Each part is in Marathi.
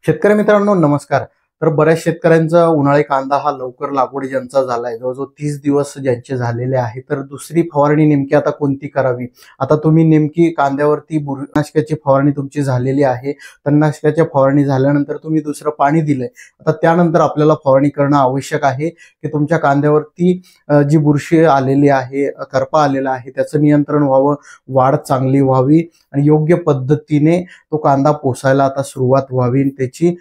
शेतकरी मित्रांनो नमस्कार। तर बऱ्याच शेतकऱ्यांचा उन्हाळी कांदा हा लवकर लागवड ज्यांचा झालाय, जवळजवळ 30 दिवस ज्यांचे झालेले आहे, तर दुसरी फवारणी नेमकी आता कोणती करावी। आता तुम्ही नेमकी कांद्यावरती बुरशीनाशकाची फवारणी तुमची झालेली आहे, तणनाशकाची फवारणी झाल्यानंतर तुम्ही दुसरं पाणी दिलंय, आता त्यानंतर आपल्याला फवारणी करणं आवश्यक आहे की तुमच्या कांद्यावरती जी बुरशी आलेली आहे, करपा आलेला आहे, त्याचं नियंत्रण व्हावं, वाढ चांगली व्हावी आणि योग्य पद्धतीने तो कांदा पोसायला आता सुरुवात व्हावी, त्याची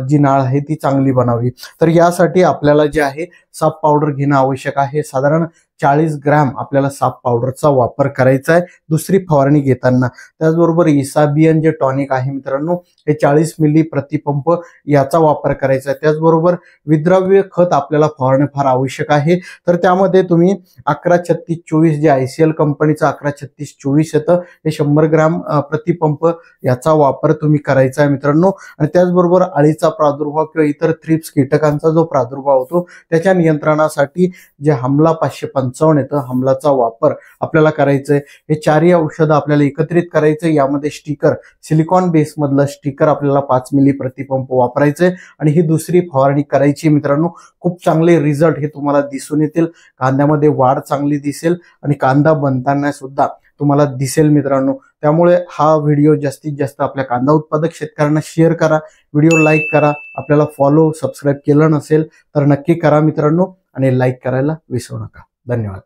जी नाळ आहे ती चांगली बनावी। तर यासाठी आपल्याला जे आहे साप पावडर घेणं आवश्यक आहे। साधारण 40 ग्रॅम आपल्याला साप पावडरचा वापर करायचा आहे दुसरी फवारणी घेताना। त्याचबरोबर इसाबियन जे टॉनिक आहे मित्रांनो, हे 40 मिली प्रतिपंप याचा वापर करायचा आहे। त्याचबरोबर विद्राव्य खत आपल्याला फवारणे फार आवश्यक आहे। तर त्यामध्ये तुम्ही 11-36-24 जे ICL कंपनीचं 11-36-24 येतं, हे 100 ग्रॅम प्रतिपंप याचा वापर तुम्ही करायचा आहे मित्रांनो। आणि त्याचबरोबर अळीचा प्रादुर्भाव किंवा इतर थ्रिप्स कीटकांचा जो प्रादुर्भाव होतो त्याच्या नियंत्रणासाठी जे हमला 555 येतं, हमलाचा वापर आपल्याला करायचा आहे। हे चारही औषधं आपल्याला एकत्रित करायचे। यामध्ये स्टिकर, सिलिकॉन बेस मधलं स्टिकर आपल्याला 5 मिली प्रतिपंप वापरायचे आणि ही दुसरी फवारणी करायची मित्रांनो। खूप चांगले रिझल्ट हे तुम्हाला दिसून येतील, कांद्यामध्ये वाढ चांगली दिसेल आणि कांदा बनताना सुद्धा तुम्हाला दिसेल मित्रांनो। त्यामुळे हा व्हिडिओ जास्तीत जास्त आपल्या कांदा उत्पादक शेतकऱ्यांना शेअर करा, व्हिडिओ लाईक करा। आपल्याला फॉलो सबस्क्राईब केलं नसेल तर नक्की करा मित्रांनो आणि लाईक करायला विसरू नका। धन्यवाद।